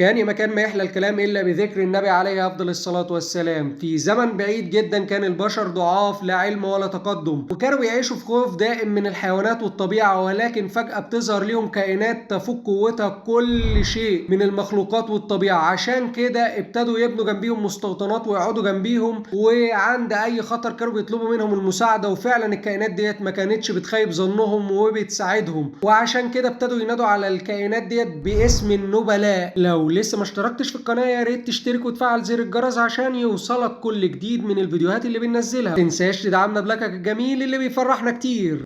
كان يا مكان ما يحلى الكلام إلا بذكر النبي عليه أفضل الصلاة والسلام. في زمن بعيد جدا كان البشر ضعاف، لا علم ولا تقدم، وكانوا بيعيشوا في خوف دائم من الحيوانات والطبيعة. ولكن فجأة بتظهر لهم كائنات تفوق قوتها كل شيء من المخلوقات والطبيعة. عشان كده ابتدوا يبنوا جنبيهم مستوطنات ويقعدوا جنبيهم، وعند أي خطر كانوا بيطلبوا منهم المساعدة. وفعلا الكائنات ديت ما كانتش بتخيب ظنهم وبتساعدهم، وعشان كده ابتدوا ينادوا على الكائنات ديت باسم النبلاء. لو لسه ما اشتركتش في القناة يا ريت تشترك وتفعل زر الجرس عشان يوصلك كل جديد من الفيديوهات اللي بننزلها. متنساش تدعمنا بلايكك الجميل اللي بيفرحنا كتير.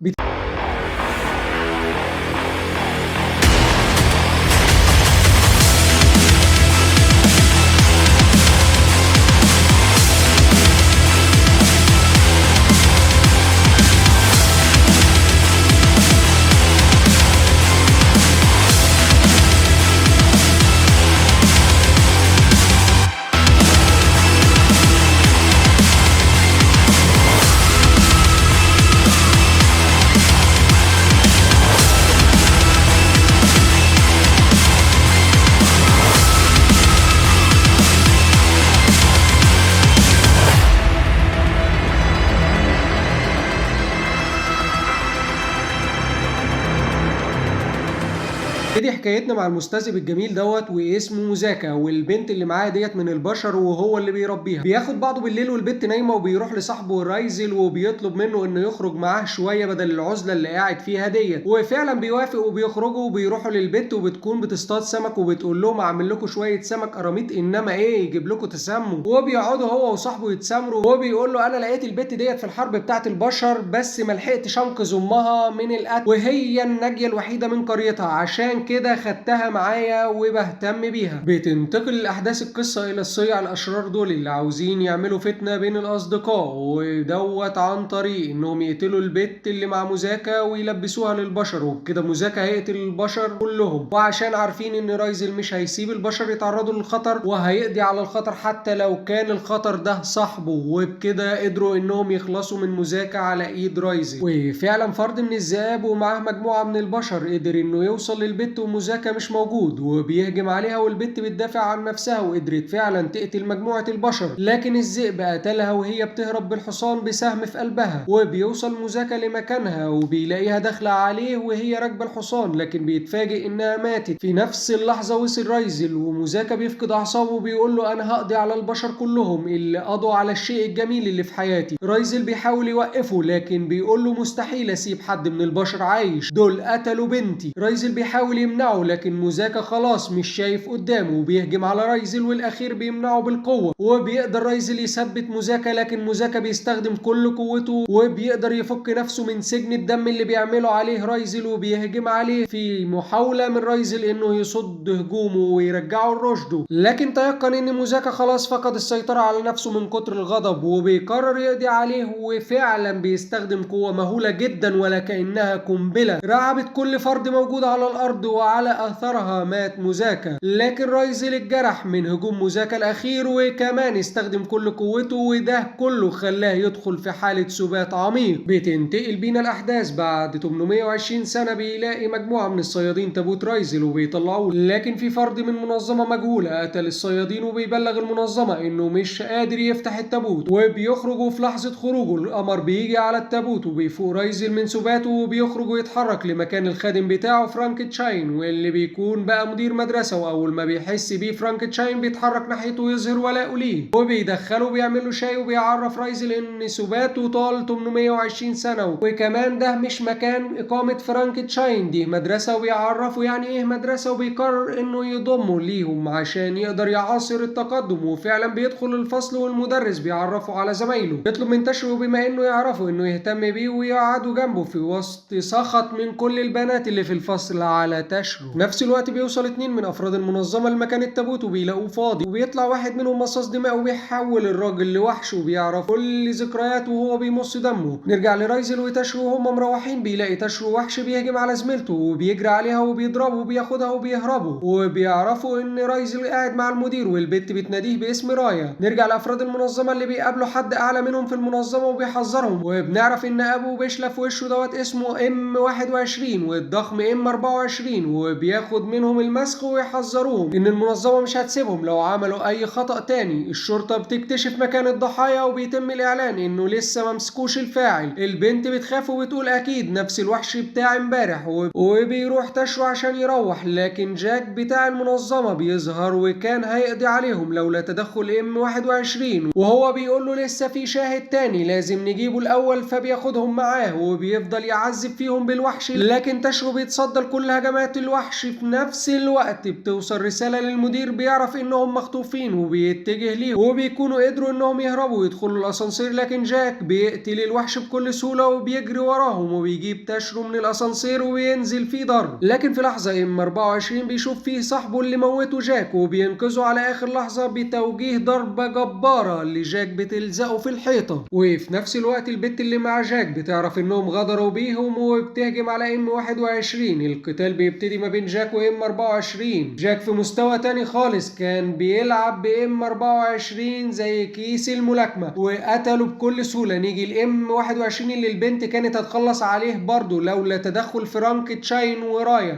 نبتدي حكايتنا مع المستذئب الجميل دوت واسمه موزاكا، والبنت اللي معاه ديت من البشر وهو اللي بيربيها. بياخد بعضه بالليل والبنت نايمه، وبيروح لصاحبه رايزل وبيطلب منه انه يخرج معاه شويه بدل العزله اللي قاعد فيها ديت. وفعلا بيوافق وبيخرجوا وبيروحوا للبيت، وبتكون بتصطاد سمك وبتقول لهم اعمل لكم شويه سمك قراميط، انما ايه يجيب لكم تسمم. وبيقعدوا هو وصاحبه يتسامروا، وبيقول له انا لقيت البت ديت في الحرب بتاعت البشر، بس ما لحقتش انقذ امها من القتل، وهي الناجيه الوحيده من قريتها، عشان كده خدتها معايا وبهتم بيها. بتنتقل الاحداث القصه الى الصيع الاشرار دول اللي عاوزين يعملوا فتنه بين الاصدقاء، ودوت عن طريق انهم يقتلوا البت اللي مع موزاكا ويلبسوها للبشر. وبكده موزاكا هيقتل البشر كلهم، وعشان عارفين ان رايزل مش هيسيب البشر يتعرضوا للخطر، وهيقضي على الخطر حتى لو كان الخطر ده صاحبه. وبكده قدروا انهم يخلصوا من موزاكا على ايد رايزل. وفعلا فرد من الذئاب ومعاه مجموعه من البشر قدر انه يوصل للبت وموزاكا مش موجود، وبيهجم عليها والبت بتدافع عن نفسها، وقدرت فعلا تقتل مجموعة البشر. لكن الذئب قتلها وهي بتهرب بالحصان بسهم في قلبها. وبيوصل موزاكا لمكانها وبيلاقيها داخلة عليه وهي راكبة الحصان، لكن بيتفاجئ انها ماتت. في نفس اللحظة وصل رايزل، وموزاكا بيفقد اعصابه وبيقول له انا هقضي على البشر كلهم اللي قضوا على الشيء الجميل اللي في حياتي. رايزل بيحاول يوقفه، لكن بيقول له مستحيل اسيب حد من البشر عايش، دول قتلوا بنتي. رايزل بيحاول يمنعه، لكن موزاكا خلاص مش شايف قدامه وبيهجم على رايزل، والاخير بيمنعه بالقوه. وبيقدر رايزل يثبت موزاكا، لكن موزاكا بيستخدم كل قوته وبيقدر يفك نفسه من سجن الدم اللي بيعمله عليه رايزل، وبيهجم عليه في محاوله من رايزل انه يصد هجومه ويرجعه لرشده. لكن تيقن ان موزاكا خلاص فقد السيطره على نفسه من كتر الغضب، وبيقرر يقضي عليه. وفعلا بيستخدم قوه مهوله جدا ولا كانها قنبله رعبت كل فرد موجود على الارض، وعلى اثرها مات موزاكا. لكن رايزل اتجرح من هجوم موزاكا الاخير، وكمان استخدم كل قوته، وده كله خلاه يدخل في حالة سبات عميق. بتنتقل بينا الاحداث بعد 820 سنة. بيلاقي مجموعة من الصيادين تابوت رايزل وبيطلعوه، لكن في فرد من منظمة مجهولة قتل الصيادين، وبيبلغ المنظمة انه مش قادر يفتح التابوت. وبيخرجوا في لحظة خروجه القمر بيجي على التابوت، وبيفوق رايزل من سباته وبيخرج ويتحرك لمكان الخادم بتاعه فرانكتشاين، واللي بيكون بقى مدير مدرسة. واول ما بيحس بيه فرانكتشاين بيتحرك ناحيته ويظهر ولاءه ليه، وبيدخله وبيعمل له شاي، وبيعرف رايزل ان سباته طال 820 سنة، وكمان ده مش مكان اقامة فرانكتشاين، دي مدرسة. وبيعرفه يعني ايه مدرسة، وبيقرر انه يضمه ليهم عشان يقدر يعاصر التقدم. وفعلا بيدخل الفصل والمدرس بيعرفه على زمايله، يطلب من تشرو بما انه يعرفه انه يهتم بيه ويقعدوا جنبه، في وسط سخط من كل البنات اللي في الفصل على تشرو. نفس الوقت بيوصل اتنين من افراد المنظمه لمكان التابوت وبيلاقوه فاضي، وبيطلع واحد منهم مصاص دماء وبيحول الراجل لوحش، وبيعرف كل ذكرياته وهو بيمص دمه. نرجع لرايزل وتشرو وهم مروحين، بيلاقي تشرو وحش بيهجم على زميلته وبيجري عليها وبيضربه وبياخدها وبيهربوا، وبيعرفوا ان رايزل قاعد مع المدير والبت بتناديه باسم رايا. نرجع لافراد المنظمه اللي بيقابلوا حد اعلى منهم في المنظمه وبيحذرهم، وبنعرف ان ابو بيشلف وشه دوت اسمه M21 والضخم M24، وبياخد منهم المسخ ويحذروهم ان المنظمة مش هتسيبهم لو عملوا اي خطأ تاني. الشرطة بتكتشف مكان الضحايا وبيتم الاعلان انه لسه ممسكوش الفاعل. البنت بتخاف وبتقول اكيد نفس الوحش بتاع امبارح وبيروح تشرو عشان يروح، لكن جاك بتاع المنظمة بيظهر وكان هيقضي عليهم لولا تدخل M21، وهو بيقول له لسه في شاهد تاني لازم نجيبه الاول، فبياخدهم معاه وبيفضل يعذب فيهم بالوحش. لكن تشرو بيتصدى لكل هجمات الوحش. في نفس الوقت بتوصل رسالة للمدير بيعرف انهم مخطوفين وبيتجه ليه، وبيكونوا قدروا انهم يهربوا ويدخلوا الاسانسير، لكن جاك بيقتل الوحش بكل سهولة وبيجري وراهم وبيجيب تشرو من الاسانسير وبينزل فيه ضرب. لكن في لحظة M24 بيشوف فيه صاحبه اللي موته جاك وبينقذه على اخر لحظة بتوجيه ضربة جبارة اللي جاك بتلزقه في الحيطة. وفي نفس الوقت البت اللي مع جاك بتعرف انهم غدروا بيهم وبتهجم على M21. القتال بيبتدي ما بين جاك و M24. جاك في مستوى تاني خالص، كان بيلعب ب M24 زي كيس الملاكمة وقتله بكل سهولة. نيجي ل M21 اللي البنت كانت هتخلص عليه برضه لولا تدخل فرانك تشاين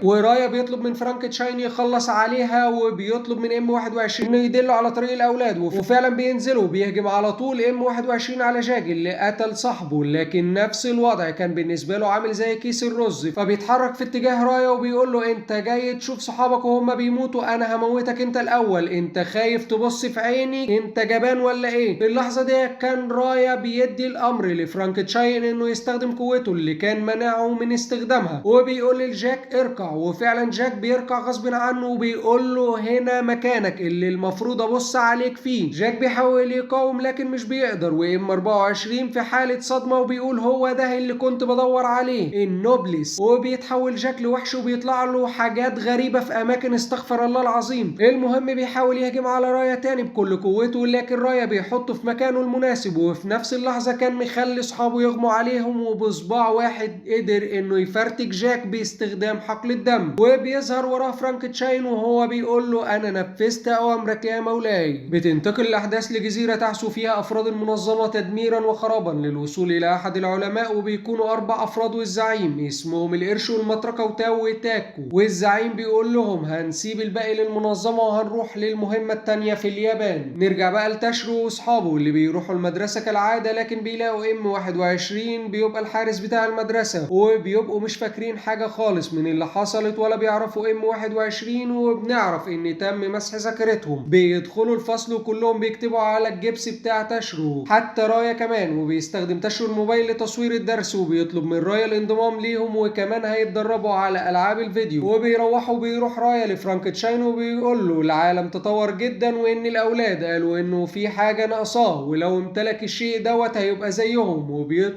ورايا بيطلب من فرانك تشاين يخلص عليها، وبيطلب من M21 انه يدله على طريق الاولاد، وفعلا بينزلوا وبيهجم على طول M21 على جاك اللي قتل صاحبه. لكن نفس الوضع كان بالنسبة له عامل زي كيس الرز، فبيتحرك في اتجاه رايا وبيقول له انت جاي تشوف صحابك وهم بيموتوا، انا هموتك انت الاول، انت خايف تبص في عيني، انت جبان ولا ايه؟ في اللحظة دي كان رايا بيدي الامر لفرانك تشاين انه يستخدم قوته اللي كان منعه من استخدامها، وبيقول لجاك اركع، وفعلا جاك بيركع غصب عنه وبيقول له هنا مكانك اللي المفروض ابص عليك فيه. جاك بيحاول يقاوم لكن مش بيقدر، وM24 في حالة صدمة وبيقول هو ده اللي كنت بدور عليه، النوبلس. وبيتحول جاك لوحش وبيطلع له حاجات غريبة في اماكن استغفر الله العظيم. المهم بيحاول يهجم على رايا تاني بكل قوته، لكن رايا بيحطه في مكانه المناسب، وفي نفس اللحظة كان مخلي اصحابه يغموا عليهم، وبصباع واحد قدر انه يفرتك جاك باستخدام حقل الدم. وبيظهر وراه فرانك تشاين وهو بيقول له انا نفذت اوامرك يا مولاي. بتنتقل الاحداث لجزيرة تحسو فيها افراد المنظمة تدميرا وخرابا للوصول الى احد العلماء، وبيكونوا 4 افراد والزعيم اسمهم القرش والمطرقة وتاو وتاكو. والزعيم بيقول لهم هنسيب الباقي للمنظمة وهنروح للمهمة التانية في اليابان. نرجع بقى لتشرو واصحابه اللي بيروحوا المدرسة كالعادة، لكن بيلاقوا M21 بيبقى الحارس بتاع المدرسة، وبيبقوا مش فاكرين حاجة خالص من اللي حصلت ولا بيعرفوا M21، وبنعرف ان تم مسح ذاكرتهم. بيدخلوا الفصل وكلهم بيكتبوا على الجبس بتاع تشرو، حتى رايا كمان، وبيستخدم تشرو الموبايل لتصوير الدرس، وبيطلب من رايا الانضمام ليهم وكمان هيتدربوا على العاب الفيديو. وبيروحوا بيروح رايا لفرانك تشاين وبيقول له العالم تطور جدا وان الاولاد قالوا انه في حاجة ناقصاه ولو امتلك الشيء دوت هيبقى زيهم.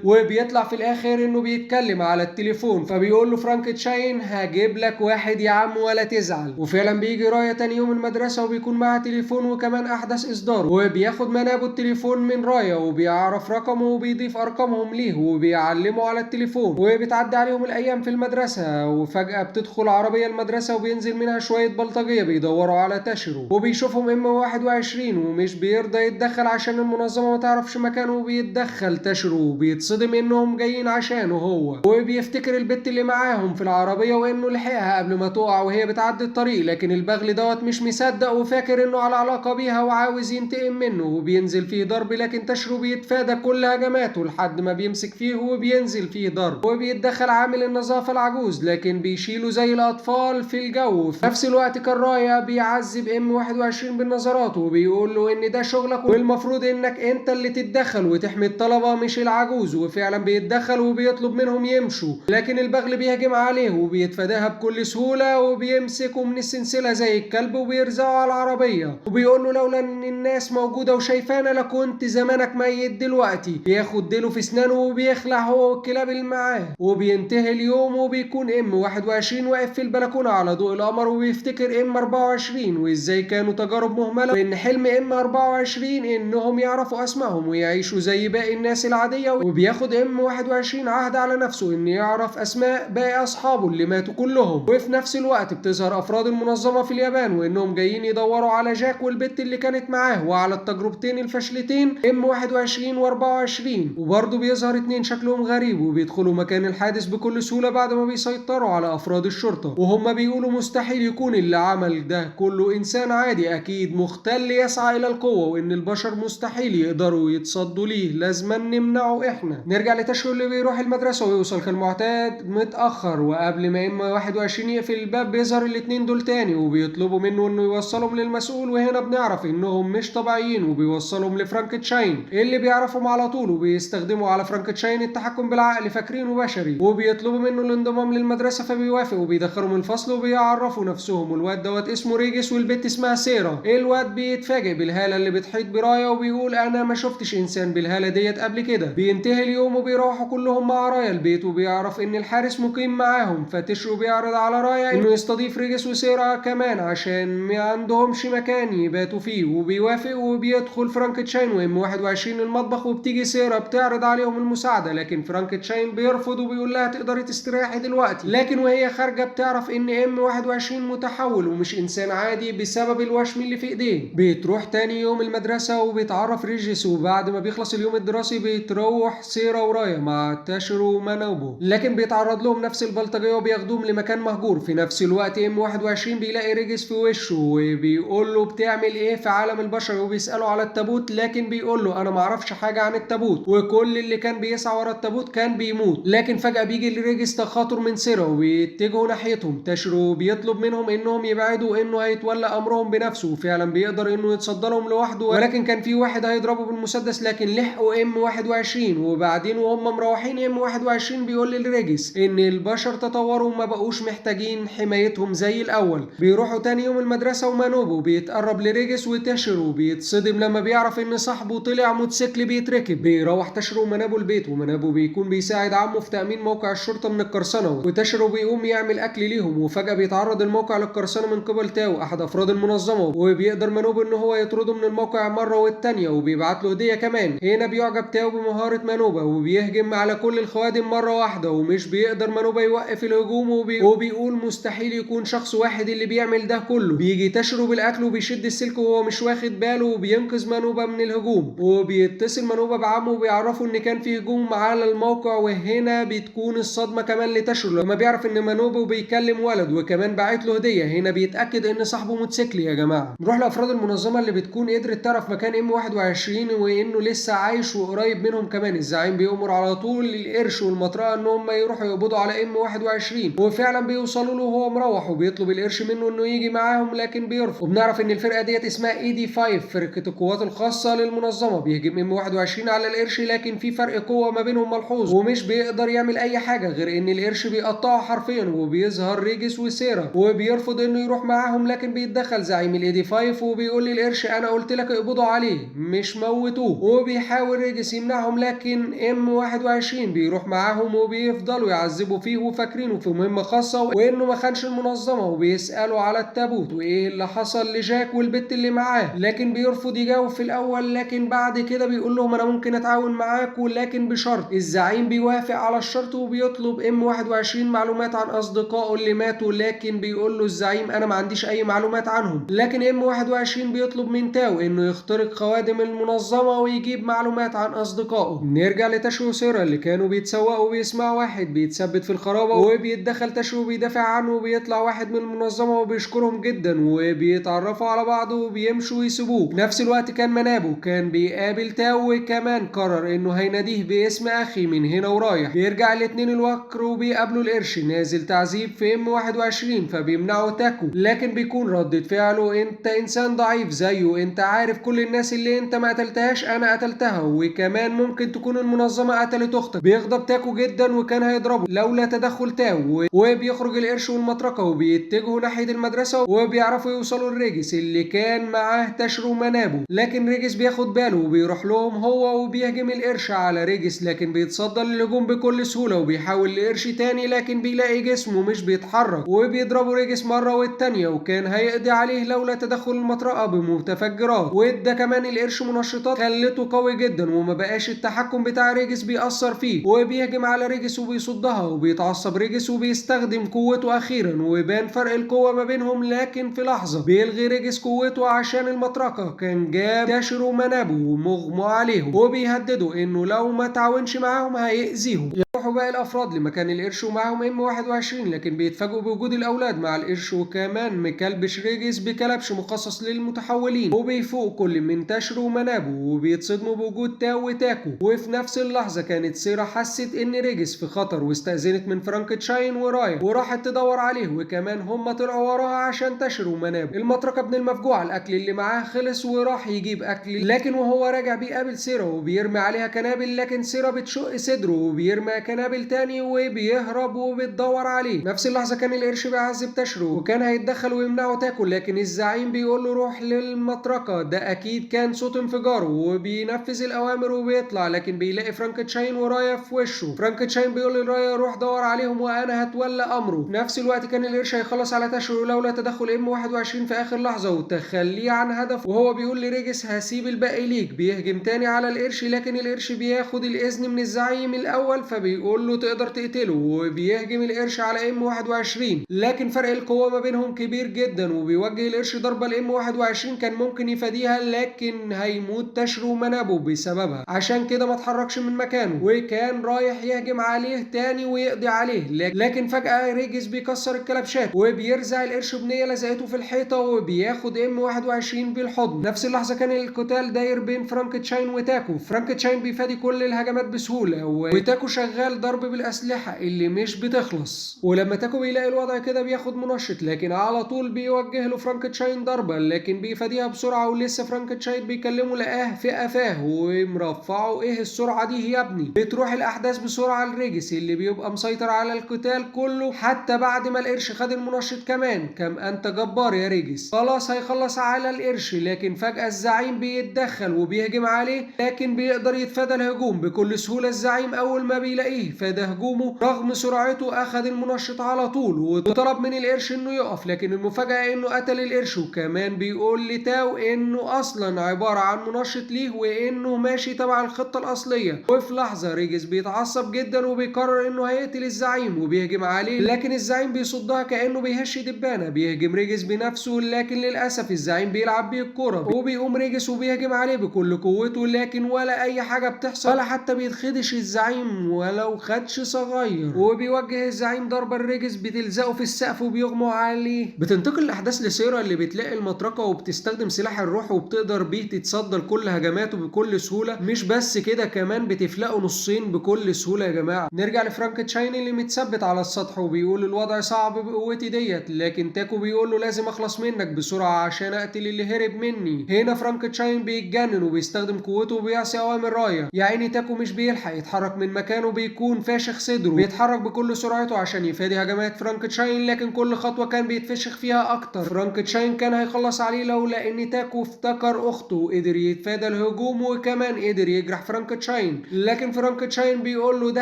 وبيطلع في الاخر انه بيتكلم على التليفون، فبيقول له فرانك تشاين هجيب لك واحد يا عم ولا تزعل. وفعلا بيجي رايا تاني يوم المدرسة وبيكون معاه تليفون وكمان احدث اصداره، وبياخد منابه التليفون من رايا وبيعرف رقمه وبيضيف ارقامهم ليه وبيعلمه على التليفون. وبتعدي عليهم الايام في المدرسة، وفجأة بتدخل عربية المدرسة وبينزل منها شوية بلطجية بيدوروا على تشرو، وبيشوفهم M21 ومش بيرضى يتدخل عشان المنظمة ما تعرفش مكانه، وبيتدخل تشرو وبيتصدم انهم جايين عشانه هو، وبيفتكر البت اللي معاهم في العربية وانه لحقها قبل ما تقع وهي بتعدي الطريق، لكن البغل دوت مش مصدق وفاكر انه على علاقة بيها وعاوز ينتقم منه، وبينزل فيه ضرب، لكن تشرو بيتفادى كل هجماته لحد ما بيمسك فيه وبينزل فيه ضرب. وبيتدخل عامل النظافة العجوز لكن بيشيله زي الاطفال في الجو. في نفس الوقت كان رايا بيعذب M21 بالنظرات وبيقول له ان ده شغلك والمفروض انك انت اللي تتدخل وتحمي الطلبة مش العجوز. وفعلا بيتدخل وبيطلب منهم يمشوا، لكن البغل بيهجم عليه وبيتفاداها بكل سهولة وبيمسكه من السلسلة زي الكلب وبيرزعه على العربية، وبيقول له لولا ان الناس موجودة وشايفانا لكنت زمانك ميت دلوقتي. بياخد ديله في اسنانه وبيخلع هو والكلاب اللي معاه، وبينتهي اليوم وبيكون M21 واقف في البلكونة على ضوء القمر وبيفتكر M24 وازاي كانوا تجارب مهملة، وان حلم M24 انهم يعرفوا اسمائهم ويعيشوا زي باقي الناس العادية. وبياخد M21 عهد على نفسه ان يعرف اسماء باقي اصحابه اللي ماتوا كلهم. وفي نفس الوقت بتظهر افراد المنظمة في اليابان وانهم جايين يدوروا على جاك والبت اللي كانت معاه وعلى التجربتين الفاشلتين M21 و24. وبرضه بيظهر 2 شكلهم غريب وبيدخلوا مكان الحادث بكل سهولة بعد ما بيسيطروا على افراد الشرطة. الشرطة، وهم بيقولوا مستحيل يكون اللي عمل ده كله إنسان عادي، أكيد مختل يسعى إلى القوة، وإن البشر مستحيل يقدروا يتصدوا ليه، لازما نمنعه إحنا. نرجع لتشو اللي بيروح المدرسة ويوصل كالمعتاد متأخر، وقبل ما إما 21 يقفل الباب بيظهر الاتنين دول تاني وبيطلبوا منه إنه يوصلهم للمسؤول، وهنا بنعرف إنهم مش طبيعيين وبيوصلهم لفرانكتشاين اللي بيعرفهم على طول، وبيستخدموا على فرانكتشاين التحكم بالعقل فاكرينه بشري، وبيطلبوا منه الانضمام للمدرسة فبيوافق وبيدخلهم الفصل وبيعرفوا نفسهم. والواد دوت اسمه ريجس والبت اسمها سيرا. الواد بيتفاجئ بالهالة اللي بتحيط برايا وبيقول أنا ما شفتش إنسان بالهالة ديت قبل كده. بينتهي اليوم وبيروحوا كلهم مع رايا البيت، وبيعرف إن الحارس مقيم معاهم، فتشرو بيعرض على رايا إنه يستضيف ريجس وسيرا كمان عشان ما عندهمش مكان يباتوا فيه، وبيوافق وبيدخل فرانكتشاين وام 21 المطبخ، وبتيجي سيرا بتعرض عليهم المساعدة، لكن فرانكتشاين بيرفض وبيقول لها تقدري تستريحي دلوقتي. لكن وهي خارجة بتعرف إن ام 21 متحول ومش إنسان عادي بسبب الوشم اللي في إيديه. بتروح تاني يوم المدرسة وبيتعرف ريجس، وبعد ما بيخلص اليوم الدراسي بتروح سيرا ورايا مع تاشيرو ومانوبو، لكن بيتعرض لهم نفس البلطجية وبياخدوهم لمكان مهجور. في نفس الوقت ام 21 بيلاقي ريجس في وشه وبيقول له بتعمل ايه في عالم البشر، وبيسأله على التابوت، لكن بيقول له انا معرفش حاجة عن التابوت، وكل اللي كان بيسعى ورا التابوت كان بيموت. لكن فجأة بيجي لريجس تخاطر من سيرا وبيتجهوا ناحيتهم. تاشيرو بيطلب منهم انهم يبعدوا، انه هيتولى امرهم بنفسه، وفعلا بيقدر انه يتصدى لهم لوحده، ولكن كان في واحد هيضربه بالمسدس لكن لحقوا ام 21. وبعدين وهم مروحين ام 21 بيقول لريجس ان البشر تطوروا وما بقوش محتاجين حمايتهم زي الاول. بيروحوا تاني يوم المدرسة ومانوبو بيتقرب لريجس، وتاشيرو بيتصدم لما بيعرف ان صاحبه طلع موتوسيكل بيتركب. بيروح تاشيرو ومانوبو البيت، ومانوبو بيكون بيساعد عمه في تأمين موقع الشرطة من القرصنة، وتاشيرو بيقوم يعمل اكل ليهم، وفجأة بيتعرض الموقع للقرصنة من قبل تاو احد افراد المنظمة، وبيقدر مانوبو ان هو يطرده من الموقع مرة والتانية وبيبعت له هدية كمان. هنا بيعجب تاو بمهارة مانوبا وبيهجم على كل الخوادم مرة واحدة، ومش بيقدر مانوبا يوقف الهجوم، وبيقول مستحيل يكون شخص واحد اللي بيعمل ده كله. بيجي تاشيرو بالاكل وبيشد السلك وهو مش واخد باله، وبينقذ مانوبا من الهجوم، وبيتصل مانوبا بعمه وبيعرفوا ان كان في هجوم على الموقع. وهنا بتكون الصدمة كمان لتاشيرو لما بيعرف ان مانوبا بيكلم ولد وكمان باعت له هدية. هنا بيتأكد ان صاحبه موتوسيكل. يا جماعة نروح لافراد المنظمة اللي بتكون قدرت تعرف مكان ام 21 وانه لسه عايش وقريب منهم كمان. الزعيم بيأمر على طول القرش والمطرقة ان هم يروحوا يقبضوا على ام 21، وفعلا بيوصلوا له وهو مروح، وبيطلب القرش منه انه يجي معاهم لكن بيرفض. وبنعرف ان الفرقة ديت اسمها اي دي 5 فرقة القوات الخاصة للمنظمة. بيهجم ام 21 على القرش، لكن في فرق قوة ما بينهم ملحوظ، ومش بيقدر يعمل اي حاجة غير ان القرش بيقطعه حرفيا. وبيظهر ريجس وسيرا وبيرفض انه يروح معاهم، لكن بيتدخل زعيم الاي دي 5 وبيقول للقرش انا قلت لك اقبضوا عليه مش موتوه. وبيحاول ريجس يمنعهم، لكن ام 21 بيروح معاهم وبيفضلوا يعذبوا فيه وفاكرينه في مهمة خاصة وانه ما خانش المنظمة، وبيسألوا على التابوت وايه اللي حصل لجاك والبت اللي معاه، لكن بيرفض يجاوب في الاول. لكن بعد كده بيقول لهم انا ممكن اتعاون معاكم لكن بشرط. الزعيم بيوافق على الشرط وبيطلب ام 21 معلومات عن اصدقائه اللي ماتوا، لكن بيقول له الزعيم انا ما عنديش اي معلومات عنهم. لكن ام 21 بيطلب من تاو انه يخترق خوادم المنظمة ويجيب معلومات عن اصدقائه. نرجع لتاشو وسيرا اللي كانوا بيتسوقوا وبيسمعوا واحد بيتثبت في الخرابة، وبيتدخل تاشو وبيدافع عنه، وبيطلع واحد من المنظمة وبيشكرهم جدا وبيتعرفوا على بعض وبيمشوا ويسيبوه. في نفس الوقت كان منابو كان بيقابل تاو، وكمان قرر انه هيناديه باسم اخي من هنا ورايح. بيرجع الاتنين الوكر وبيقابلوا القرش نازل تعذيب في ام 21 فبيمنعوا تاكو، لكن بيكون ردة فعله انت انسان ضعيف زيه، انت عارف كل الناس اللي انت ما قتلتهاش انا قتلتها، وكمان ممكن تكون المنظمة قتلت اختك. بيغضب تاكو جدا وكان هيضربه لولا تدخل تاو، وبيخرج القرش والمطرقة وبيتجهوا ناحية المدرسة، وبيعرفوا يوصلوا لريجس اللي كان معاه تاشيرو ومانابو. لكن ريجس بياخد باله وبيروح لهم هو وبيهجم القرش على ريجس، لكن بيتصدى للهجوم بكل سهولة وبيحاول لقرش تاني، لكن بيلاقي جسمه مش بيتحرك، وبيضربوا ريجس مرة والتانية، وكان هيقضي عليه لولا تدخل المطرقة بمتفجرات. وادى كمان القرش منشطات خلته قوي جدا، وما بقاش التحكم بتاع ريجس بيأثر فيه، وبيهجم على ريجس وبيصدها، وبيتعصب ريجس وبيستخدم قوته أخيرا، ويبان فرق القوة ما بينهم. لكن في لحظة بيلغي ريجس قوته عشان المطرقة كان جاب تاشيرو ومانابو ومغمى عليهم، وبيهددوا انه لو ما تعاونش معاهم هيأذيهم. يروحوا باقي الافراد لمكان القرش ومعاهم ام 21، لكن بيتفاجئوا بوجود الاولاد مع القرش وكمان مكلبش ريجس بكلبش مخصص للمتحولين، وبيفوق كل من تاشرو ومنابو وبيتصدموا بوجود تاو وتاكو. وفي نفس اللحظه كانت سيرا حست ان ريجس في خطر واستأذنت من فرانكنشاين ورايا وراحت تدور عليه، وكمان هم طلعوا وراها عشان تاشرو ومنابو. المطرقه ابن المفجوع الاكل اللي معاه خلص وراح يجيب اكل، لكن وهو راجع بيقابل سيرا وبيرمي عليها كنابل، لكن سيرا بتشق صدره وبيرمي كنابل تاني وبيهرب وبتدور عليه. نفس اللحظه كان القرش بيعذب تاشرو وكان هيتدخل ويمنعه تاكل، لكن الزعيم بيقول له روح للمطرقه، ده اكيد كان صوت انفجاره، وبينفذ الاوامر وبيطلع، لكن بيلاقي فرانكنشاين ورايا في وشه. فرانكنشاين بيقول لرايا روح دور عليهم وانا هتولى امره. في نفس الوقت كان القرش هيخلص على تاشرو لولا تدخل ام 21 في اخر لحظه وتخليه عن هدف، وهو بيقول لريجس هسيب الباقي ليك. بيهجم تاني على القرش، لكن القرش بياخد الاذن من الزعيم الاول فبيقول له تقدر تقتله، وبيهجم القرش على ام 21، لكن فرق القوه ما بينهم كبير جدا، وبيوجه القرش ضربه لام 21 كان ممكن يفاديها، لكن هيموت تاشرو ومنابو بسببها، عشان كده ما اتحركش من مكانه وكان رايح يهجم عليه تاني ويقضي عليه، لكن فجاه ريجس بيكسر الكلبشات وبيرزع القرش بنيه لزقته في الحيطه وبياخد ام 21 بالحضن. نفس اللحظه كان القتال داير بين فرانكنشاين وتاكو. فرانكنشاين بيفادي كل الهجمات بسهوله وتاكو شغال ضرب بالاسلحه اللي مش بتخلص، ولما تاكو بيلاقي الوضع كده بياخد منشط، لكن على طول بيوجه له فرانكنشاين ضربه لكن بيفاديها بسرعه، ولسه فرانكنشاين بيكلمه لقاه في قفاه ومرفعه. ايه السرعه دي يا ابني؟ بتروح الاحداث بسرعه لريجس اللي بيبقى مسيطر على القتال كله حتى بعد ما القرش خد المنشط كمان. كم انت جبار يا ريجس، خلاص هيخلص على القرش، لكن فجاه الزعيم بيتدخل وبيهجم عليه، لكن بيقدر يتفادى الهجوم بكل سهوله. الزعيم اول ما بيلاقيه فادى هجومه رغم سرعته اخذ المنشط على طول وطلب من القرش انه يقف، لكن المفاجاه انه قتل القرش، وكمان بيقول لتاو انه اصلا عباره عن منشط ليه وانه ماشي تبع الخطه الاصليه. وفي لحظه ريجس بيتعصب جدا وبيقرر انه هيقتل الزعيم وبيهجم عليه، لكن الزعيم بيصدها كانه بيهش دبانه. بيهجم ريجس بنفسه، لكن للاسف الزعيم بيلعب بيه الكوره وبيقوم ريجس وبيهجم عليه بكل قوته، لكن ولا اي حاجه بتحصل ولا حتى بيتخدش الزعيم ولو خدش صغير، وبيوجه الزعيم ضربه لريجس بتلزقه في السقف وبيغمى عليه. بتنتقل الاحداث لسيرا اللي بتلاقي المطرقه وبتستخدم سلاح الروح وبتقدر بيه تتصدى لكل هجماته بكل سهوله. مش بس كده، كمان بتفلقه نصين بكل سهوله. يا جماعه نرجع لفرانكنشاين اللي متثبت على السطح وبيقول الوضع صعب بقوتي ديت، لكن تاكو بيقول له لازم اخلص منك بسرعه عشان اقتل اللي هرب مني. هنا فرانكنشاين بيتجنن وبيستخدم قوته وبيعصي اوامر رايا. يا عيني تاكو مش بيلحق يتحرك من مكانه، بيكون فاشخ صدره، بيتحرك بكل سرعته عشان يفادي هجمات فرانكنشاين، لكن كل خطوه كان بيتفشخ فيها اكتر. فرانكنشاين كان هيخلص عليه لولا ان تاكو افتكر اخته وقدر يتفادى الهجوم وكمان قدر يجرح فرانكنشاين، لكن فرانكنشاين بيقول له ده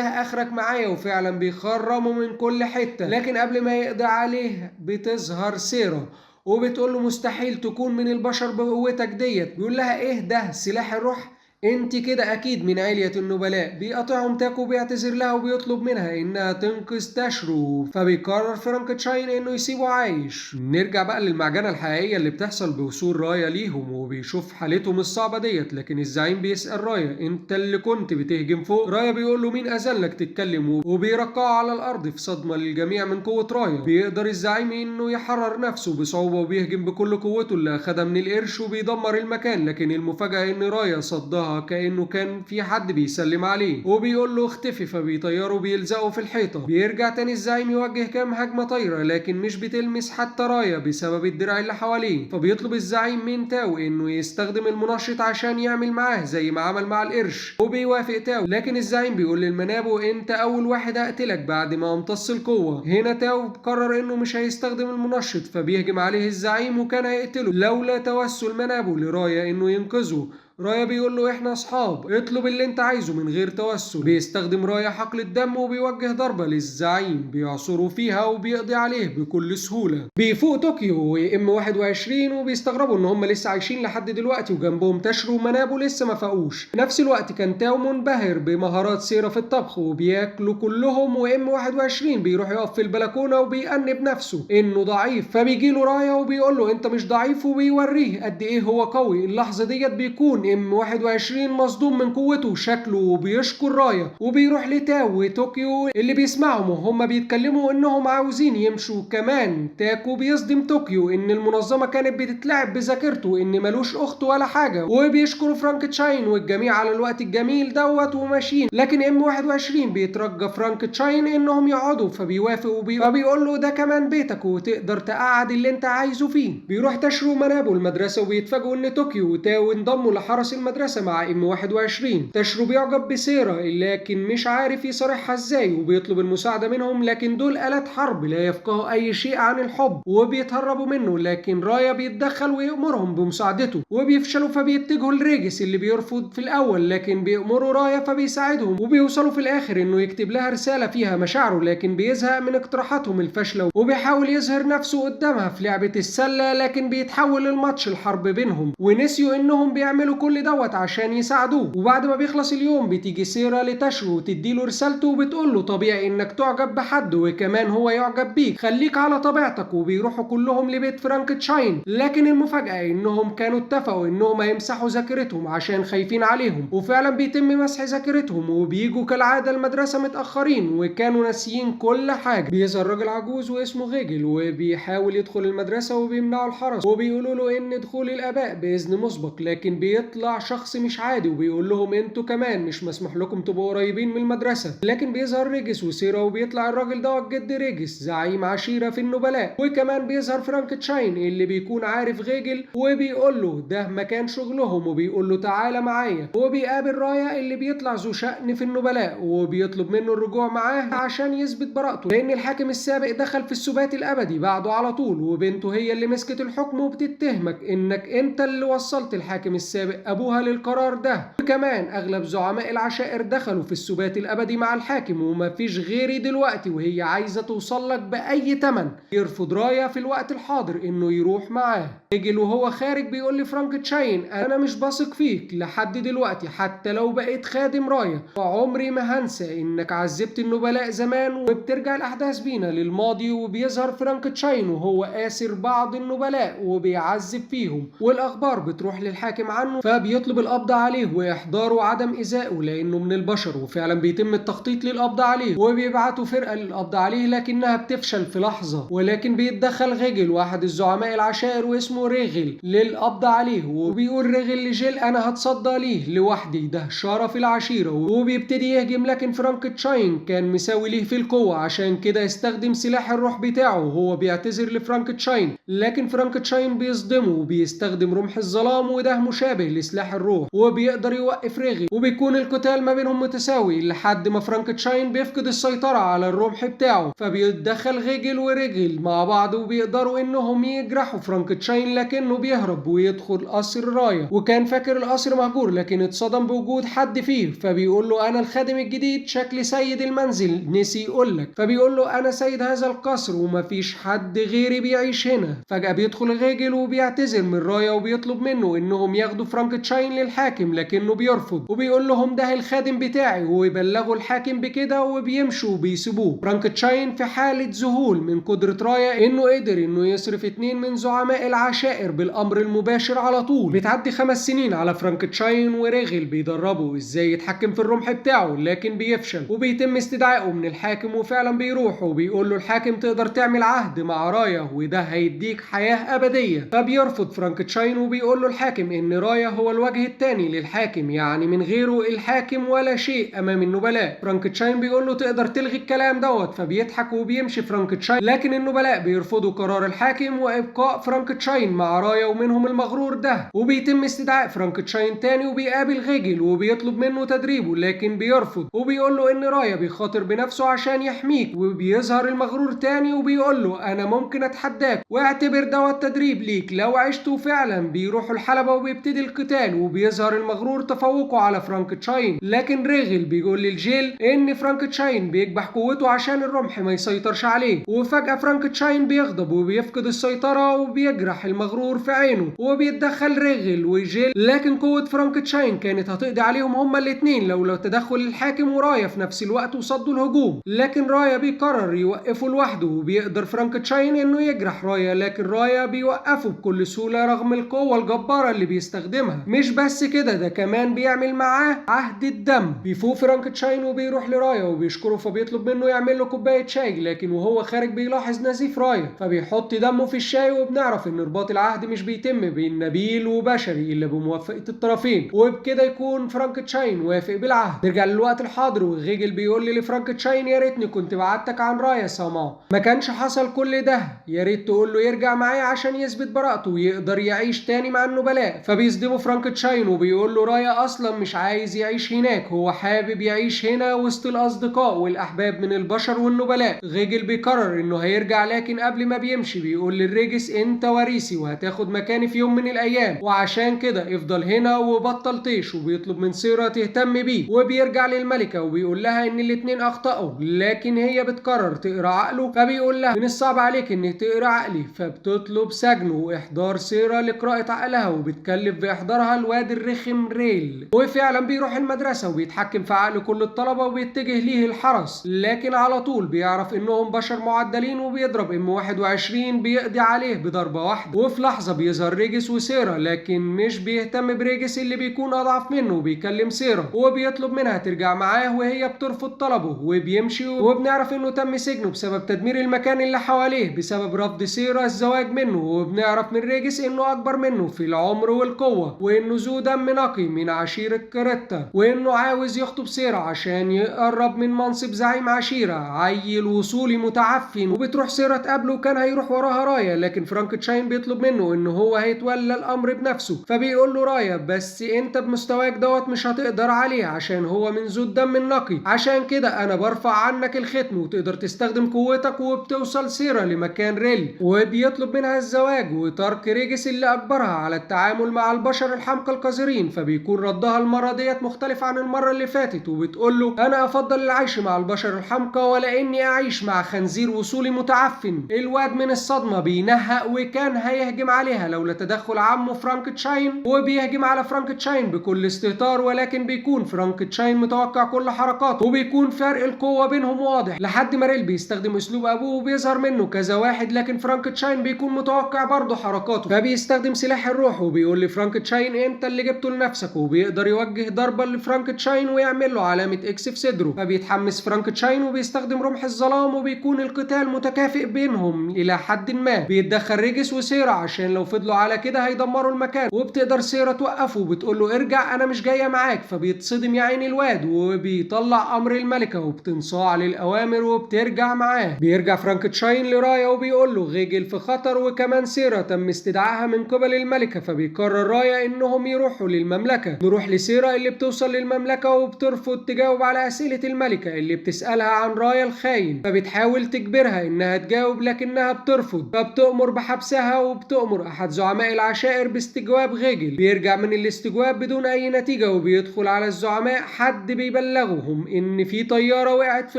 اخرك معايا، وفعلا بيخرمه من كل حته. لكن قبل ما يقضي عليه بتظهر سيرا وبتقول له مستحيل تكون من البشر بقوتك ديت. بيقول لها ايه ده؟ سلاح الروح؟ انت كده اكيد من علية النبلاء. بيقطعهم تاكو بيعتذر لها وبيطلب منها انها تنقذ تاشرو، فبيقرر فرانكنشاين انه يسيبه عايش. نرجع بقى للمعجنة الحقيقية اللي بتحصل بوصول رايا ليهم وبيشوف حالتهم الصعبة ديت، لكن الزعيم بيسأل رايا انت اللي كنت بتهجم فوق؟ رايا بيقول له مين اذلك تتكلم، وبيرقعه على الارض في صدمة للجميع من قوة رايا. بيقدر الزعيم انه يحرر نفسه بصعوبة وبيهجم بكل قوته اللي اخدها من القرش وبيدمر المكان، لكن المفاجأة ان رايا صدها كأنه كان في حد بيسلم عليه وبيقول له اختفي، فبيطيره بيلزقه في الحيطة. بيرجع تاني الزعيم يوجه كام هجمة طايرة لكن مش بتلمس حتى رايا بسبب الدرع اللي حواليه، فبيطلب الزعيم من تاو انه يستخدم المنشط عشان يعمل معاه زي ما عمل مع القرش، وبيوافق تاو، لكن الزعيم بيقول للمنابو انت اول واحد هقتلك بعد ما امتص القوة. هنا تاو قرر انه مش هيستخدم المنشط فبيهجم عليه الزعيم وكان هيقتله لولا توسل منابو لرايا انه ينقذه. رايا بيقول له احنا اصحاب، اطلب اللي انت عايزه من غير توسل. بيستخدم رايا حقل الدم وبيوجه ضربة للزعيم بيعصره فيها وبيقضي عليه بكل سهولة. بيفوق طوكيو وام 21 وبيستغربوا ان هم لسه عايشين لحد دلوقتي وجنبهم تاشرو ومنابو لسه ما فاقوش. في نفس الوقت كان تاو منبهر بمهارات سيرا في الطبخ وبياكلوا كلهم، وام 21 بيروح يقف في البلكونة وبيأنب نفسه انه ضعيف، فبيجي له رايا وبيقول له انت مش ضعيف وبيوريه قد ايه هو قوي. اللحظة ديت بيكون بيكون M21 مصدوم من قوته وشكله وبيشكر رايا وبيروح لتاو وطوكيو اللي بيسمعهم وهم بيتكلموا انهم عاوزين يمشوا. كمان تاكو بيصدم طوكيو ان المنظمة كانت بتتلعب بذاكرته ان ملوش اخت ولا حاجة، وبيشكروا فرانكشاين والجميع على الوقت الجميل دوت وماشيين. لكن M21 بيترجى فرانكشاين انهم يقعدوا فبيوافق فبيقول له ده كمان بيتك وتقدر تقعد اللي انت عايزه فيه. بيروح تاشيرو ومنابو المدرسة وبيتفاجئوا ان طوكيو وتاو انضموا لحرس المدرسة مع M21. تاشيرو بيعجب بسيرا لكن مش عارف يصارحها ازاي وبيطلب المساعدة منهم، لكن دول آلات حرب لا يفقهوا اي شيء عن الحب وبيتهربوا منه. لكن رايا بيتدخل ويأمرهم بمساعدته وبيفشلوا فبيتجهوا لريجس اللي بيرفض في الاول، لكن بيأمروا رايا فبيساعدهم وبيوصلوا في الاخر انه يكتب لها رسالة فيها مشاعره، لكن بيزهق من اقتراحاتهم الفاشلة وبيحاول يظهر نفسه قدامها في لعبة السلة، لكن بيتحول الماتش الحرب بينهم ونسيوا انهم بيعملوا كل دوت عشان يساعدوه. وبعد ما بيخلص اليوم بتيجي سيرا لتاشيرو وتديله رسالته وبتقول له طبيعي انك تعجب بحد وكمان هو يعجب بيك، خليك على طبيعتك. وبيروحوا كلهم لبيت فرانكشاين، لكن المفاجأة انهم كانوا اتفقوا انهم هيمسحوا ذاكرتهم عشان خايفين عليهم، وفعلا بيتم مسح ذاكرتهم وبيجوا كالعادة المدرسة متأخرين وكانوا ناسيين كل حاجة. بيظهر راجل عجوز واسمه غيجل وبيحاول يدخل المدرسة وبيمنعوا الحرس وبيقولوا له ان دخول الاباء باذن مسبق، لكن بيطلع شخص مش عادي وبيقول لهم انتوا كمان مش مسموح لكم تبقوا قريبين من المدرسة. لكن بيظهر ريجس وسيرا وبيطلع الراجل دوت جد ريجس زعيم عشيرة في النبلاء. وكمان بيظهر فرانكشاين اللي بيكون عارف غيجل وبيقول له ده مكان شغلهم وبيقول له تعالى معايا. وبيقابل رايا اللي بيطلع ذو شأن في النبلاء وبيطلب منه الرجوع معاه عشان يثبت براءته، لان الحاكم السابق دخل في السبات الابدي بعده على طول وبنته هي اللي مسكت الحكم وبتتهمك انك انت اللي وصلت الحاكم السابق ابوها للقرار ده. وكمان اغلب زعماء العشائر دخلوا في السبات الابدي مع الحاكم ومفيش غيري دلوقتي وهي عايزه توصل لك باي تمن. يرفض رايا في الوقت الحاضر انه يروح معاه. رجل وهو خارج بيقول لفرانكشاين انا مش باثق فيك لحد دلوقتي حتى لو بقيت خادم رايا، وعمري ما هنسى انك عذبت النبلاء زمان. وبترجع الاحداث بينا للماضي وبيظهر فرانكشاين وهو اسر بعض النبلاء وبيعذب فيهم، والاخبار بتروح للحاكم عنه فبيطلب القبض عليه واحضاره وعدم ايذائه لانه من البشر. وفعلا بيتم التخطيط للقبض عليه وبيبعتوا فرقه للقبض عليه لكنها بتفشل في لحظه، ولكن بيتدخل غيجل واحد الزعماء العشائر واسمه ريغل للقبض عليه. وبيقول ريغل لجيل انا هتصدى ليه لوحدي ده شرف العشيره، وبيبتدي يهجم. لكن فرانكشاين كان مساوي ليه في القوه عشان كده يستخدم سلاح الروح بتاعه وهو بيعتذر لفرانكشاين، لكن فرانكشاين بيصدمه وبيستخدم رمح الظلام وده مشابه لسلاح الروح وبيقدر يوقف ريغل. وبيكون القتال ما بينهم متساوي لحد ما فرانكشاين بيفقد السيطرة على الرمح بتاعه فبيتدخل غيجل وريغل مع بعض وبيقدروا انهم يجرحوا فرانكشاين، لكنه بيهرب ويدخل قصر رايا وكان فاكر القصر مهجور لكن اتصدم بوجود حد فيه فبيقول له انا الخادم الجديد شكل سيد المنزل نسي يقولك. فبيقول له انا سيد هذا القصر ومفيش حد غيري بيعيش هنا. فجأة بيدخل غيجل وبيعتذر من رايا وبيطلب منه انهم ياخدوا فرانكشاين للحاكم لكنه بيرفض وبيقول لهم ده الخادم بتاعي ويبلغوا الحاكم بكده وبيمشوا وبيسيبوه. فرانكشاين في حالة ذهول من قدرة رايا انه قدر انه يصرف 2 من زعماء العشائر بالامر المباشر على طول. بتعدي 5 سنين على فرانكشاين وريغل بيدربوا ازاي يتحكم في الرمح بتاعه لكن بيفشل وبيتم استدعائه من الحاكم وفعلا بيروح وبيقول له الحاكم تقدر تعمل عهد مع رايا وده هيديك حياة أبدية. فبيرفض فرانكشاين وبيقول له الحاكم إن رايا هو الوجه الثاني للحاكم، يعني من غيره الحاكم ولا شيء أمام النبلاء. فرانكشاين بيقول له تقدر تلغي الكلام دوت فبيضحك وبيمشي فرانكشاين، لكن النبلاء بيرفضوا قرار الحاكم وإبقاء فرانكشاين مع رايا ومنهم المغرور ده. وبيتم استدعاء فرانكشاين تاني وبيقابل غيجل وبيطلب منه تدريبه لكن بيرفض وبيقول له إن رايا بيخاطر بنفسه عشان يحميك. وبيظهر المغرور تاني وبيقول له أنا ممكن أتحداك واعتبر دوت تدريب ليك لو عشته. فعلا بيروحوا الحلبة وبيبتدي القتال وبيظهر المغرور تفوقه على فرانكشاين، لكن ريغل بيقول للجيل ان فرانكشاين بيكبح قوته عشان الرمح ما يسيطرش عليه. وفجأة فرانكشاين بيغضب وبيفقد السيطرة وبيجرح المغرور في عينه وبيتدخل ريغل وجيل، لكن قوة فرانكشاين كانت هتقضي عليهم هما الاتنين لو تدخل الحاكم ورايا في نفس الوقت وصدوا الهجوم. لكن رايا بيقرر يوقفه لوحده وبيقدر فرانكشاين انه يجرح رايا، لكن رايا بيوقفه بكل سهولة رغم القوة الجبارة اللي بيستخدمها. يحترمها. مش بس كده، ده كمان بيعمل معاه عهد الدم. بيفوق فرانكنشاين وبيروح لرايا وبيشكره، فبيطلب منه يعمل له كوبايه شاي، لكن وهو خارج بيلاحظ نزيف رايا فبيحط دمه في الشاي، وبنعرف ان رباط العهد مش بيتم بين نبيل وبشري الا بموافقه الطرفين، وبكده يكون فرانكنشاين وافق بالعهد. نرجع للوقت الحاضر وغيجل بيقول لي لفرانكنشاين يا ريتني كنت بعدتك عن رايا سما، ما كانش حصل كل ده، يا ريت تقول له يرجع معايا عشان يثبت براءته ويقدر يعيش تاني مع النبلاء. فبيصدمه فرانكنشاين وبيقول له رايا اصلا مش عايز يعيش هناك، هو حابب يعيش هنا وسط الاصدقاء والاحباب من البشر والنبلاء. غيجل بيقرر انه هيرجع، لكن قبل ما بيمشي بيقول للريجس انت وريثي وهتاخد مكاني في يوم من الايام، وعشان كده افضل هنا وبطل طيش. وبيطلب من سيرا تهتم بيه، وبيرجع للملكه وبيقول لها ان الاتنين اخطأوا، لكن هي بتقرر تقرا عقله، فبيقول لها من الصعب عليك ان تقرا عقلي، فبتطلب سجنه واحضار سيرا لقراءه عقلها، وبتكلف باحضارها الواد الرخم ريل. وفعلا بيروح المدرسه وبيتحكم في عقل كل الطلبه وبيتجه ليه الحرس، لكن على طول بيعرف انهم بشر معدلين وبيضرب ام 21 بيقضي عليه بضربه واحده. وفي لحظه بيظهر ريجس وسيرا، لكن مش بيهتم بريجس اللي بيكون اضعف منه، وبيكلم سيرا وبيطلب منها ترجع معاه وهي بترفض طلبه وبيمشي. وبنعرف انه تم سجنه بسبب تدمير المكان اللي حواليه بسبب رفض سيرا الزواج منه. وبنعرف من ريجس انه اكبر منه في العمر والقوه، وانه ذو دم نقي من عشيره كاريتا، وانه عاوز يخطب سيرا عشان يقرب من منصب زعيم عشيره، عيل وصولي متعفن. وبتروح سيرا تقابله وكان هيروح وراها رايا، لكن فرانكنشاين بيطلب منه انه هو هيتولى الامر بنفسه. فبيقول له رايا بس انت بمستواك دوت مش هتقدر عليه عشان هو من ذو الدم النقي، عشان كده انا برفع عنك الختم وتقدر تستخدم قوتك. وبتوصل سيرا لمكان ريل وبيطلب منها الزواج وترك ريجس اللي اجبرها على التعامل مع البشر الحمقى القذرين. فبيكون ردها المره ديت مختلف عن المره اللي فاتت، وبتقول له انا افضل العيش مع البشر الحمقى ولا اني اعيش مع خنزير وصولي متعفن. الواد من الصدمه بينهق وكان هيهجم عليها لولا تدخل عمه فرانكنشاين، وبيهجم على فرانكنشاين بكل استهتار، ولكن بيكون فرانكنشاين متوقع كل حركاته، وبيكون فرق القوه بينهم واضح لحد ما ريل بيستخدم اسلوب ابوه وبيظهر منه كذا واحد، لكن فرانكنشاين بيكون متوقع برضه حركاته، فبيستخدم سلاح الروح وبيقول لفرانكنشاين انت اللي جبته لنفسك، وبيقدر يوجه ضربه لفرانكنشاين ويعمل له علامه اكس في صدره. فبيتحمس فرانكنشاين وبيستخدم رمح الظلام، وبيكون القتال متكافئ بينهم الى حد ما. بيتدخل ريجس وسيرا عشان لو فضلوا على كده هيدمروا المكان، وبتقدر سيرا توقفه وبتقول له ارجع انا مش جايه معاك. فبيتصدم يا عين الواد وبيطلع امر الملكه وبتنصاع للاوامر وبترجع معاه. بيرجع فرانكنشاين لرايا وبيقول له غيجل في خطر، وكمان سيرا تم استدعائها من قبل الملكه. فبيقرر رايا انهم يروحوا للمملكه. نروح لسيرا اللي بتوصل للمملكه وبترفض تجاوب على اسئله الملكه اللي بتسالها عن رايا الخاين، فبتحاول تجبرها انها تجاوب لكنها بترفض، فبتؤمر بحبسها وبتؤمر احد زعماء العشائر باستجواب غيجل. بيرجع من الاستجواب بدون اي نتيجه، وبيدخل على الزعماء حد بيبلغهم ان في طياره وقعت في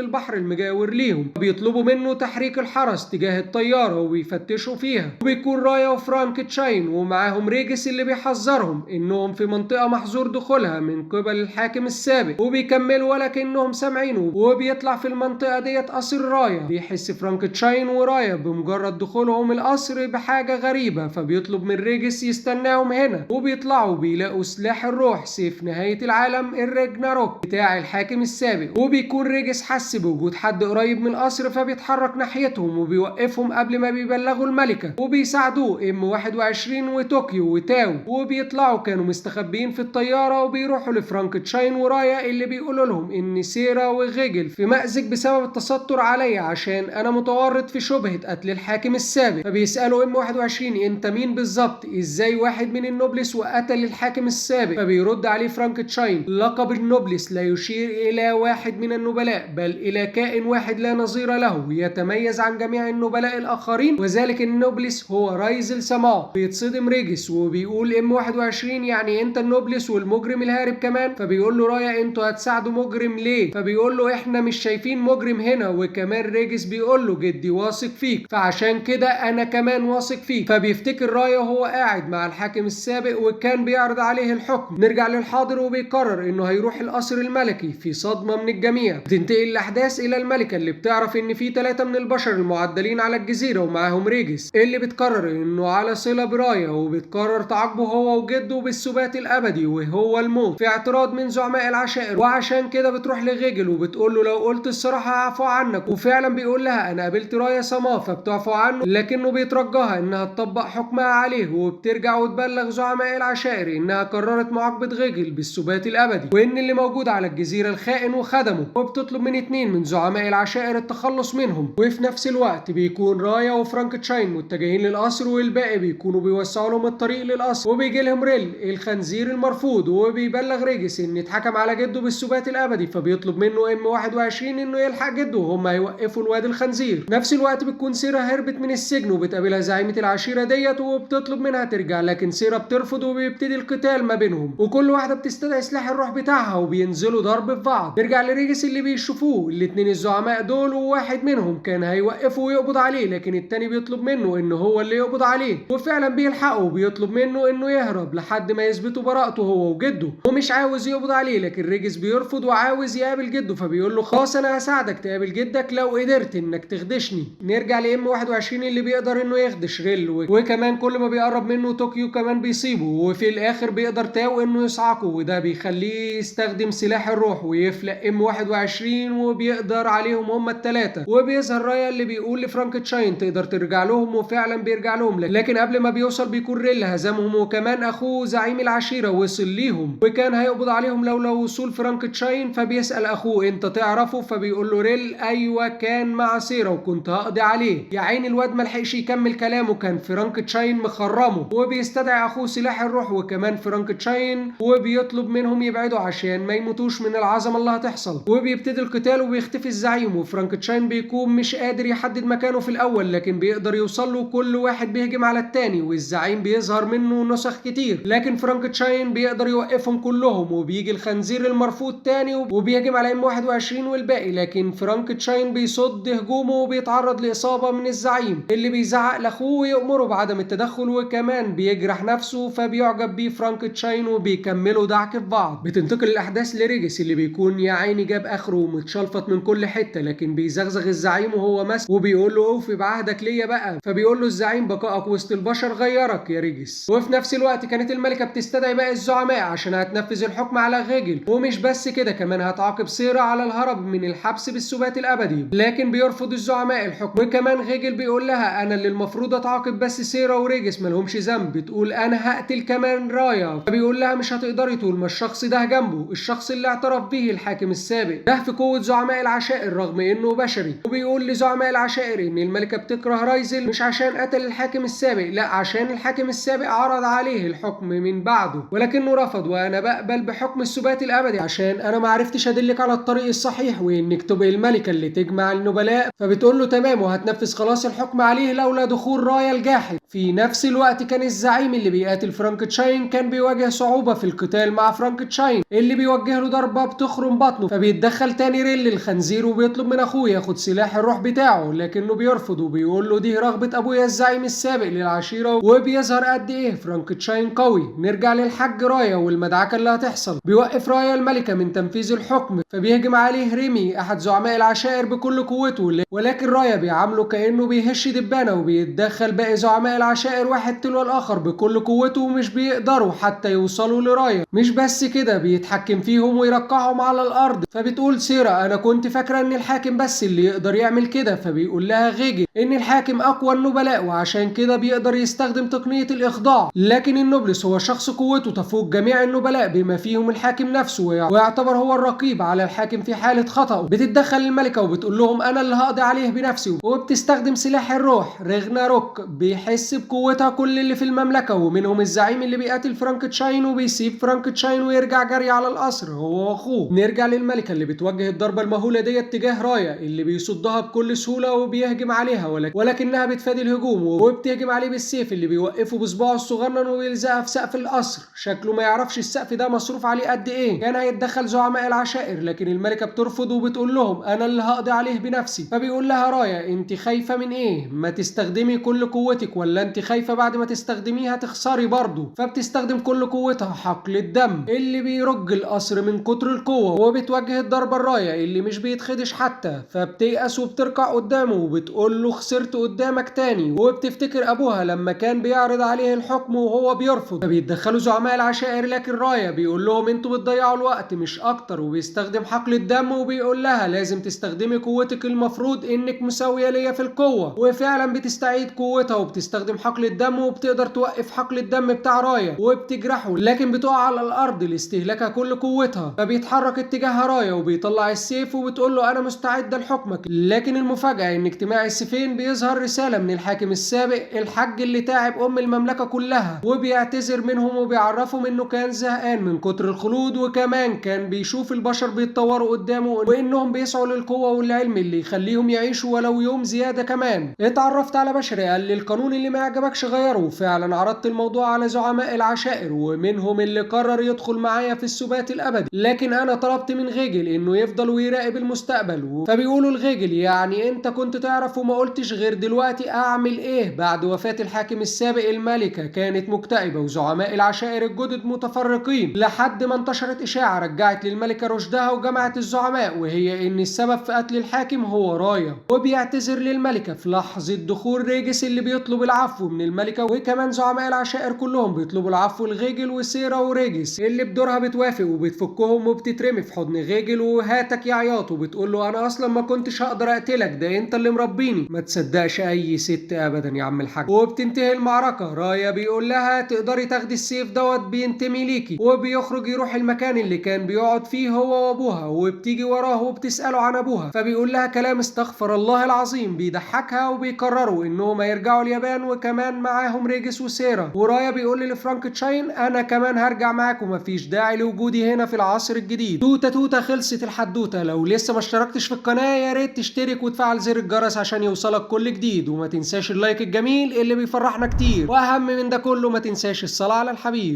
البحر المجاور ليهم، بيطلبوا منه تحريك الحرس تجاه الطياره وبيفتشوا فيها. وبيكون رايا وفرانكنشاين ومعاهم ريجس اللي بيحذرهم انهم في منطقه محظور دخولها من قبل الحاكم السابق، وبيكملوا ولكنهم سامعينه. وبيطلع في المنطقه ديت قصر رايا. بيحس فرانكنشاين ورايا بمجرد دخولهم القصر بحاجه غريبه، فبيطلب من ريجس يستناهم هنا. وبيطلعوا بيلاقوا سلاح الروح سيف نهايه العالم الرجناروك بتاع الحاكم السابق. وبيكون ريجس حس بوجود حد قريب من القصر، فبيتحرك ناحيتهم وبيوقفهم قبل ما بيبلغوا الملكه، وبيساعدوه ام 21 وطوكيو وتاو. وبيطلعوا كانوا مستخبيين في الطياره، وبيروحوا لفرانكنشاين ورايا اللي بيقولوا لهم ان سيرا وغيجل في مأزق بسبب التستر عليا عشان انا متورط في شبهه قتل الحاكم السابق. فبيسالوا ام 21 انت مين بالظبط؟ ازاي واحد من النوبلس وقتل الحاكم السابق؟ فبيرد عليه فرانكنشاين لقب النوبلس لا يشير الى واحد من النبلاء بل الى كائن واحد لا نظير له يتميز عن جميع النبلاء الاخرين، وذلك النوبلس هو رايزل سما. بيتصدم ريجس وبيقول ام 21 يعني انت النوبلس والمجرم الهارب كمان؟ فبيقول له رايا انتوا هتساعدوا مجرم ليه؟ فبيقول له احنا مش شايفين مجرم هنا. وكمان ريجس بيقول له جدي واثق فيك، فعشان كده انا كمان واثق فيك. فبيفتكر رايا وهو قاعد مع الحاكم السابق وكان بيعرض عليه الحكم. نرجع للحاضر وبيقرر انه هيروح القصر الملكي في صدمه من الجميع. بتنتقل الاحداث الى الملكه اللي بتعرف ان في 3 من البشر المعدلين على الجزيره ومعاهم ريجس اللي بتقرر انه على صله برايا، وبتقرر تعاقبه هو وجده بالسبات الابدي وهو الموت في اعتراض من زعماء العشائر. وعشان كده بتروح لغيجل وبتقول له لو قلت الصراحه هعفو عنك، وفعلا بيقول لها انا قابلت رايا سما، فبتعفو عنه، لكنه بيترجاها انها تطبق حكمها عليه، وبترجع وتبلغ زعماء العشائر انها قررت معاقبه غيجل بالسبات الابدي، وان اللي موجود على الجزيره الخائن وخدمه، وبتطلب من 2 من زعماء العشائر التخلص منهم. وفي نفس الوقت بيكون رايا وفرانكشتاين متجهين للقصر، والباقي بيكونوا بيوسعوا لهم الطريق للقصر، وبيجي لهم ريل الخنزير المرفوض وبيبلغ ريجس ان اتحكم على جده بالسبات الابدي، فبيطلب منه ام 21 انه يلحق جده وهم هيوقفوا الواد الخنزير. نفس الوقت بتكون سيرا هربت من السجن وبتقابلها زعيمه العشيره ديت وبتطلب منها ترجع، لكن سيرا بترفض وبيبتدي القتال ما بينهم، وكل واحده بتستدعي سلاح الروح بتاعها وبينزلوا ضرب في بعض. نرجع لريجس اللي بيشوفوه الاتنين الزعماء دول، وواحد منهم كان هيوقفه ويقبض عليه، لكن التاني بيطلب منه انه هو اللي يقبض عليه، وفعلا بيلحقه وبيطلب منه انه يهرب لحد ما يثبتوا براءته هو وجده، ومش عاوز يقبض عليه، لكن ريجس بيرفض وعاوز يقابل جده، فبيقول له خلاص انا هساعدك تقابل جدك لو قدرت انك تخدشني. نرجع لام 21 اللي بيقدر انه يخدش ريل، وكمان كل ما بيقرب منه طوكيو كمان بيصيبه، وفي الاخر بيقدر تاو انه يصعقه، وده بيخليه يستخدم سلاح الروح ويفلق ام 21 وبيقدر عليهم هما الثلاثه. وبيظهر رايا اللي بيقول لفرانكشتاين تقدر ترجع لهم، وفعلا بيرجع لهم، لكن قبل ما بيوصل بيكون ريل هزمهم، وكمان اخوه زعيم العشيره وصل ليهم وكان هيقبض عليهم لولا وصول فرانكشتاين. فبيسال اخوه انت تعرفه؟ فبيقول له ريل ايوه كان مع سيرا وكنت هقضي عليه. يا عين الواد ملحقش يكمل كلامه كان فرانكشتاين مخرمه، وبيستدعي اخوه سلاح الروح وكمان فرانكشتاين وبيطلب منهم يبعدوا عشان ما يموتوش من العظمه اللي هتحصل. وبيبتدي القتال وبيختفي الزعيم، وفرانكشتاين بيكون مش قادر يحدد مكانه في الاول لكن بيقدر يوصل له، كل واحد بيهجم على التاني والزعيم بيظهر منه نسخ كتير، لكن فرانكشتاين بيقدر يوقفهم كلهم. وبيجي الخنزير المرفوض تاني وبيهجم على ام 21 والباقي، لكن فرانكشتاين بيصد هجومه وبيتعرض لاصابه من الزعيم اللي بيزعق لاخوه ويأمره بعدم التدخل، وكمان بيجرح نفسه، فبيعجب بيه فرانكشتاين وبيكملوا دعك في بعض. بتنتقل الاحداث لريجس اللي بيكون يا عيني جاب اخره ومتشلفط من كل حته، لكن بيزغزغ الزعيم وهو ماسك وبيقول له اوفي بعهدك ليا بقى. فبيقول له الزعيم بقائك وسط البشر غيرك يا ريجس. وفي نفس الوقت كانت الملكه بتستدعي باقي الزعماء عشان هتنفذ الحكم على غيجل، ومش بس كده كمان هتعاقب سيرا على الهرب من الحبس بالسبات الابدي، لكن بيرفض الزعماء الحكم. وكمان غيجل بيقول لها انا اللي المفروض اتعاقب بس سيرا وريجس مالهمش ذنب. بتقول انا هقتل كمان رايا، فبيقول لها مش هتقدري طول ما الشخص ده جنبه، الشخص اللي اعترف به الحاكم السابق ده في قوه زعماء العشائر رغم انه بشري. وبيقول لزعماء العشائر ان الملكه بتكره رايزل مش عشان قتل الحاكم السابق، لا عشان الحاكم السابق عرض عليه الحكم من بعده ولكنه رفض، وانا بقبل بحكم السبات الابدي عشان انا ما عرفتش ادلك على الطريق الصحيح وانك تبقي الملكه اللي تجمع النبلاء. فبتقول له تمام وهتنفذ خلاص الحكم عليه لولا دخول رايا الجاحد. في نفس الوقت كان الزعيم اللي بيقاتل فرانكشتاين كان بيواجه صعوبه في القتال مع فرانكشتاين اللي بيوجه له ضربه بتخرم بطنه، فبيتدخل تاني ريل الخنزير وبيطلب من اخوه ياخد سلاح الروح بتاعه، لكنه بيرفض وبيقول له دي رغبه ابويا الزعيم السابق للعشيره. وبيظهر قد ايه فرانكشتاين قوي. نرجع للحاج رايا والمدعكه اللي هتحصل. بيوقف رايا الملكه من تنفيذ الحكم، فبيهجم عليه ريمي احد زعماء العشائر بكل قوته، ولكن رايا بيعامله كانه بيهش دبانه، وبيتدخل باقي زعماء العشائر واحد تلو الاخر بكل قوته ومش بيقدروا حتى يوصلوا لرايا. مش بس كده بيتحكم فيهم ويرقعهم على الارض. فبتقول سيرا انا كنت فاكره ان الحاكم بس اللي يقدر يعمل كده. فبيقول لها غيجل ان الحاكم اقوى النبلاء وعشان كده بيقدر يستخدم تقنيه الاخضاع، لكن النوبلس هو شخص قوته تفوق جميع النبلاء بما فيهم الحاكم نفسه، ويعتبر هو الرقيب على الحاكم في حاله خطأه. بتتدخل الملكه وبتقول لهم انا اللي هقضي عليه بنفسي، وبتستخدم سلاح الروح رغناروك بيحس بقوتها كل اللي في المملكه، ومنهم الزعيم اللي بيقاتل فرانكشتاين وبيسيب فرانكشتاين ويرجع جري على القصر هو واخوه. نرجع للملكه اللي بتوجه الضربه المهوله ديت تجاه رايا اللي بيصدها بكل سهوله وبيهجم عليها، ولكنها بتفادي الهجوم وبتهجم عليه بالسيف اللي بيوقفه بصباعه الصغنن ويلزقها في سقف القصر. شكله ما يعرفش السقف ده مصروف عليه قد ايه. كان هيتدخل زعماء العشائر لكن الملكه بترفض وبتقول لهم انا اللي هقضي عليه بنفسي. فبيقول لها رايا انت خايفه من ايه؟ ما تستخدمي كل قوتك، ولا انت خايفه بعد ما تستخدميها تخسري برضه؟ فبتستخدم كل قوتها حقل الدم اللي بيرج القصر من كتر القوه، وبتوجه الضربه الرايا اللي مش بيتخدش حتى. فبتيأس وبتركع قدامه وبتقول له خسرت قدامك تاني، وبتفتكر ابوها لما كان بيعرض عليه الحكم وهو بيرفض بيرفض، فبيتدخلوا زعماء العشائر، لكن رايا بيقول لهم انتوا بتضيعوا الوقت مش اكتر، وبيستخدم حقل الدم وبيقول لها لازم تستخدمي قوتك، المفروض انك مساوية ليا في القوة. وفعلا بتستعيد قوتها وبتستخدم حقل الدم وبتقدر توقف حقل الدم بتاع رايا وبتجرحه، لكن بتقع على الارض لاستهلاكها كل قوتها. فبيتحرك اتجاهها رايا وبيطلع السيف وبتقول له انا مستعدة لحكمك. لكن المفاجأة ان اجتماع السيفين بيظهر رسالة من الحاكم السابق الحج اللي تعب ام المملكة كلها، وبيعتذر منهم وبيعرفهم انه كان زهقان من كتر الخلود، وكمان كان بيشوف البشر بيتطوروا قدامه وانهم بيسعوا للقوة والعلم اللي يخليهم يعيشوا ولو يوم زيادة كمان. اتعرفت على بشري قال لي القانون اللي ما عجبكش غيره، وفعلا عرضت الموضوع على زعماء العشائر ومنهم اللي قرر يدخل معايا في السبات الابدي، لكن انا طلبت من غيجل انه يفضل ويراقب المستقبل. فبيقولوا لغيجل يعني انت كنت تعرف وما قلتش غير دلوقتي، اعمل ايه؟ بعد وفاة الحاكم السابق الملكة كانت مكتئبة وزعماء العشائر الجدد متفرقين، لحد ما انتشرت اشاعة رجعت للملكة رشدها وجمعت الزعماء، وهي ان السبب في قتل الحاكم هو رايا. وبيعتذر للملكة في لحظة دخول ريجس اللي بيطلب العفو من الملكة، وكمان زعماء العشائر كلهم بيطلبوا العفو لغيجل وسيرا وريجس اللي بدورها بتوافق وبتفكهم وبتترمي في حضن غيجل وهاتك يا عياط، وبتقول له انا اصلا ما كنتش هقدر اقتلك، ده انت اللي مربيني. ما تصدقش اي ست ابدا يا عم الحاج. وبتنتهي المعركة، رايا بيقول لها تقدري تاخدي السيف دوت بينتمي ليكي، وبيخرج يروح المكان اللي كان بيقعد فيه هو وابوها، وبتيجي وراه وبتسأله عن ابوها، فبيقول لها كلام استغفر الله العظيم بيضحكها، وبيقرروا انهم هيرجعوا اليابان وكمان معاهم ريجس وسيرا. ورايا بيقول لفرانكشاين انا كمان هرجع معاكم، مفيش داعي لوجودي هنا في العصر الجديد. توته توته خلصت الحدوته. لو لسه ما اشتركتش في القناه يا ريت تشترك وتفعل زر الجرس عشان يوصلك كل جديد، وما تنساش اللايك الجميل اللي بيفرحنا كتير، واهم من ده كله ما تنساش الصلاه على الحبيب.